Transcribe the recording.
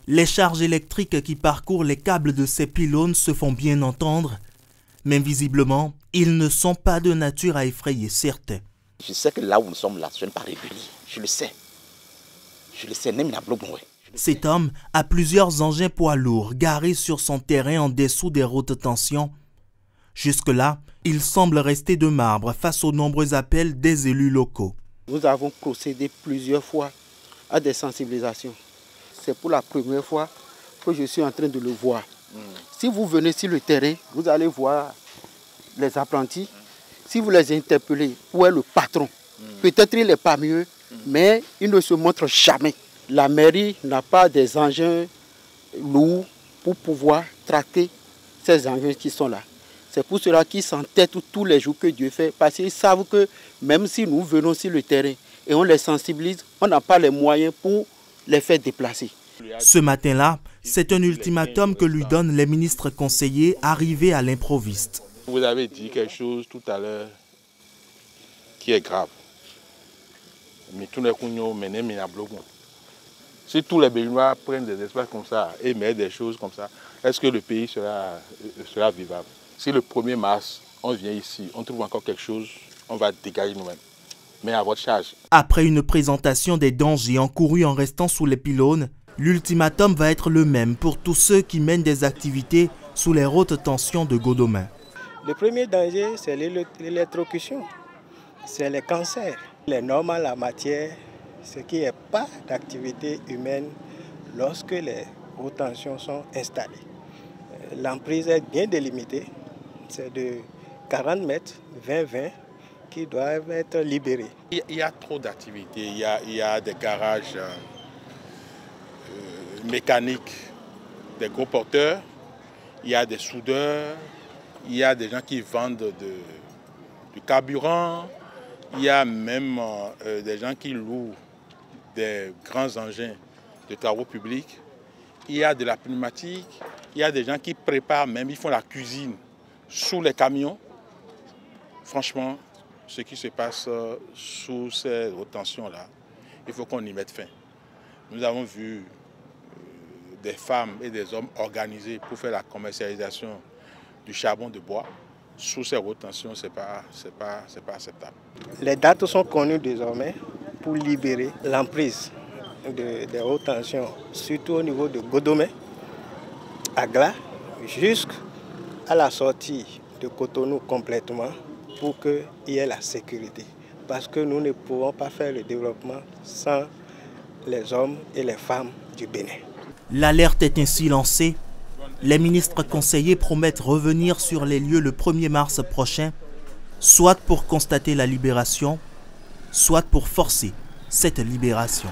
Les charges électriques qui parcourent les câbles de ces pylônes se font bien entendre, mais visiblement, ils ne sont pas de nature à effrayer certains. Je sais que là où nous sommes là, ce n'est pas régulier. Je le sais. Je le sais, même la bloc. Cet homme a plusieurs engins poids lourds garés sur son terrain en dessous des hautes tensions. Jusque-là, il semble rester de marbre face aux nombreux appels des élus locaux. Nous avons procédé plusieurs fois à des sensibilisations. C'est pour la première fois que je suis en train de le voir. Si vous venez sur le terrain, vous allez voir les apprentis. Si vous les interpellez, où est le patron? Peut-être il n'est pas mieux, mais il ne se montre jamais. La mairie n'a pas des engins lourds pour pouvoir traquer ces engins qui sont là. C'est pour cela qu'ils s'entêtent tous les jours que Dieu fait, parce qu'ils savent que même si nous venons sur le terrain et on les sensibilise, on n'a pas les moyens pour les faire déplacer. Ce matin-là, c'est un ultimatum que lui donnent les ministres conseillers arrivés à l'improviste. Vous avez dit quelque chose tout à l'heure qui est grave. Si tous les Béninois prennent des espaces comme ça et mettent des choses comme ça, est-ce que le pays sera vivable? Si le 1er mars, on vient ici, on trouve encore quelque chose, on va dégager nous-mêmes. Mais à votre charge. Après une présentation des dangers encourus en restant sous les pylônes, l'ultimatum va être le même pour tous ceux qui mènent des activités sous les hautes tensions de Godomain. Le premier danger, c'est l'électrocution, c'est les cancers. Les normes en la matière, c'est qu'il n'y ait pas d'activité humaine lorsque les hautes tensions sont installées. L'emprise est bien délimitée, c'est de 40 mètres, 20-20, qui doivent être libérés. Il y a trop d'activités, il y a des garages mécaniques, des gros porteurs, il y a des soudeurs, il y a des gens qui vendent du carburant, il y a même des gens qui louent des grands engins de travaux publics, il y a de la pneumatique, il y a des gens qui préparent même, ils font la cuisine sous les camions. Franchement, ce qui se passe sous ces hautes tensions-là, il faut qu'on y mette fin. Nous avons vu des femmes et des hommes organisés pour faire la commercialisation du charbon de bois. Sous ces hautes tensions, ce n'est pas acceptable. Les dates sont connues désormais pour libérer l'emprise des hautes tensions, surtout au niveau de Godomain, Agla, jusqu'à la sortie de Cotonou complètement, pour qu'il y ait la sécurité. Parce que nous ne pouvons pas faire le développement sans les hommes et les femmes du Bénin. L'alerte est ainsi lancée. Les ministres conseillers promettent revenir sur les lieux le 1er mars prochain, soit pour constater la libération, soit pour forcer cette libération.